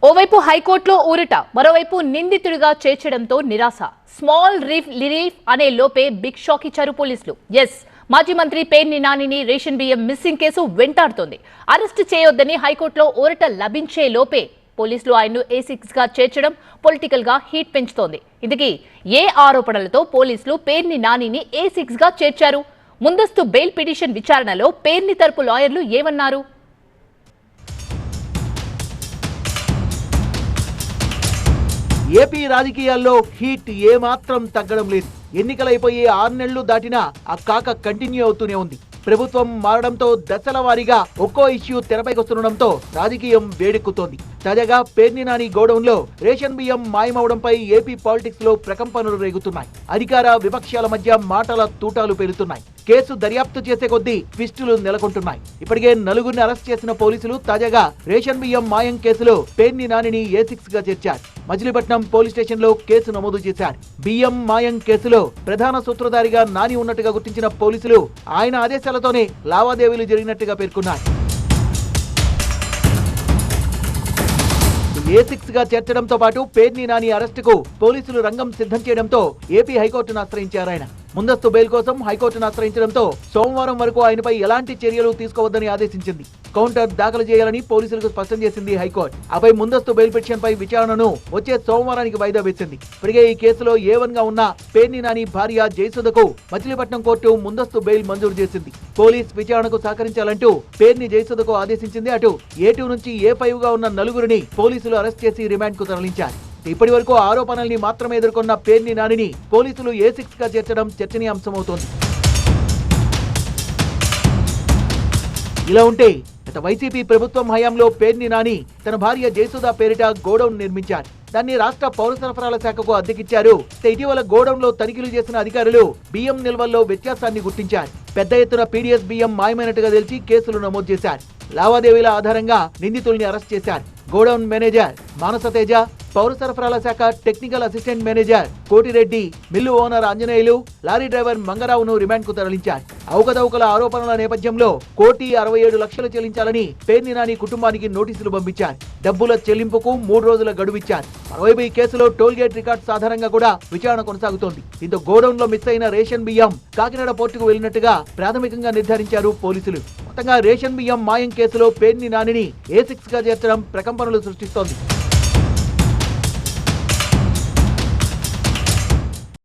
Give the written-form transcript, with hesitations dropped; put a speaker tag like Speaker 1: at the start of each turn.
Speaker 1: ఓవైపు హైకోర్టులో ఊరట, మరోవైపు నిందితుడిగా చేర్చడంతో నిరాశ. స్మాల్ రిలీఫ్ అనే లోపే బిగ్ షాక్ ఇచ్చారు పోలీసులు. మాజీ మంత్రి పేర్ని నానిని రేషన్ బియ్యం మిస్సింగ్ కేసు వెంటాడుతోంది. అరెస్ట్ చేయొద్దని హైకోర్టులో ఊరట లభించే లోపే పోలీసులు ఆయన్ను A6 గా చేర్చడం పొలిటికల్ గా హీట్ పెంచుతోంది. ఇందుకీ ఏ ఆరోపణలతో పోలీసులు పేర్ని నానిని A6 గా చేర్చారు? ముందస్తు బెయిల్ పిటిషన్ విచారణలో పేర్ని తరపు లాయర్లు ఏమన్నారు?
Speaker 2: ఏపీ రాజకీయాల్లో హీట్ ఏమాత్రం తగ్గడం లేదు. ఎన్నికలైపోయి 6 నెలలు దాటినా ఆ కాక కంటిన్యూ అవుతూనే ఉంది. ప్రభుత్వం మారడంతో దశల వారీగా ఒక్కో ఇష్యూ తెరపైకొస్తుండడంతో రాజకీయం వేడెక్కుతోంది. తాజాగా పేర్ని నాని గోడౌన్ లో రేషన్ బియ్యం మాయమవడంపై ఏపీ పాలిటిక్స్ లో ప్రకంపనలు రేగుతున్నాయి. అధికార విపక్షాల మధ్య మాటల తూటాలు పెరుగుతున్నాయి. కేసు దర్యాప్తు చేసే కొద్దీ ట్విస్టులు నెలకొంటున్నాయి. ఇప్పటికే 4గురిని అరెస్ట్ చేసిన పోలీసులు తాజాగా రేషన్ బియ్యం మాయం కేసులో పేర్ని నానిని A6 గా చేర్చారు. మచిలీపట్నం పోలీస్ స్టేషన్ లో కేసు నమోదు చేశారు. బియ్యం మాయం కేసులో ప్రధాన సూత్రధారిగా నాని ఉన్నట్టుగా గుర్తించిన పోలీసులు ఆయన ఆదేశాలతోనే లావాదేవీలు జరిగినట్టుగా పేర్కొన్నారు. A6 గా చేర్చడంతో పాటు పేర్ని నాని అరెస్టుకు పోలీసులు రంగం సిద్ధం చేయడంతో ఏపీ హైకోర్టును ఆశ్రయించారు ఆయన. ముందస్తు బెయిల్ కోసం హైకోర్టును ఆశ్రయించడంతో సోమవారం వరకు ఆయనపై ఎలాంటి చర్యలు తీసుకోవద్దని ఆదేశించింది. కౌంటర్ దాఖలు చేయాలని పోలీసులకు స్పష్టం చేసింది హైకోర్టు. ఆపై ముందస్తు బెయిల్ పిటిషన్ పై విచారణను వచ్చే సోమవారానికి వాయిదా వేసింది. ఇప్పటికే ఈ కేసులో A1 గా ఉన్న పేర్ని నాని భార్య జయసుధకు మచిలీపట్నం కోర్టు ముందస్తు బెయిల్ మంజూరు చేసింది. పోలీస్ విచారణకు సహకరించాలంటూ పేర్ని జయసుధకు ఆదేశించింది. అటు A2 నుంచి A5 గా ఉన్న 4గురిని పోలీసులు అరెస్ట్ చేసి రిమాండ్ కు తరలించారు. ఇప్పటి వరకు ఆరోపణల్ని మాత్రమే ఎదుర్కొన్న పేర్ని నానిని పోలీసులు A6 గా చేర్చడం చర్చనీయాంశమవుతోంది. ఇలా ఉంటే గత వైసీపీ ప్రభుత్వం హయాంలో పేర్ని నాని తన భార్య జయసుధ పేరిట గోడౌన్ నిర్మించారు. దాన్ని రాష్ట్ర పౌర సరఫరాల శాఖకు అద్దెకిచ్చారు. ఇటీవల గోడౌన్ లో తనిఖీలు చేసిన అధికారులు బియ్యం నిల్వల్లో వ్యత్యాసాన్ని గుర్తించారు. పెద్ద ఎత్తున PDS బియ్యం మాయమైనట్టుగా తెలిసి కేసులు నమోదు చేశారు. లావాదేవీల ఆధారంగా నిందితుల్ని అరెస్ట్ చేశారు. గోడౌన్ మేనేజర్ మానస తేజ, పౌర సరఫరాల శాఖ technical assistant manager Kotireddy, mill owner Anjaneyulu, lorry driver మంగరావును రిమాండ్ కు తరలించారు. అవకతవకల ఆరోపణల నేపథ్యంలో 1,67,00,000 చెల్లించాలని పేర్ని నాని కుటుంబానికి నోటీసులు పంపించారు. డబ్బుల చెల్లింపుకు 3 రోజుల గడువిచ్చారు. మరోవైపు ఈ కేసులో టోల్ గేట్ రికార్డ్స్ ఆధారంగా కూడా విచారణ కొనసాగుతోంది. దీంతో గోడౌన్ లో మిస్ అయిన రేషన్ బియ్యం కాకినాడ పోర్టుకు వెళ్లినట్టుగా ప్రాథమికంగా నిర్ధారించారు పోలీసులు. మొత్తంగా రేషన్ బియ్యం మాయం కేసులో పేర్ని నానిని A6 గా చేర్చడం ప్రకంపనలు సృష్టిస్తోంది.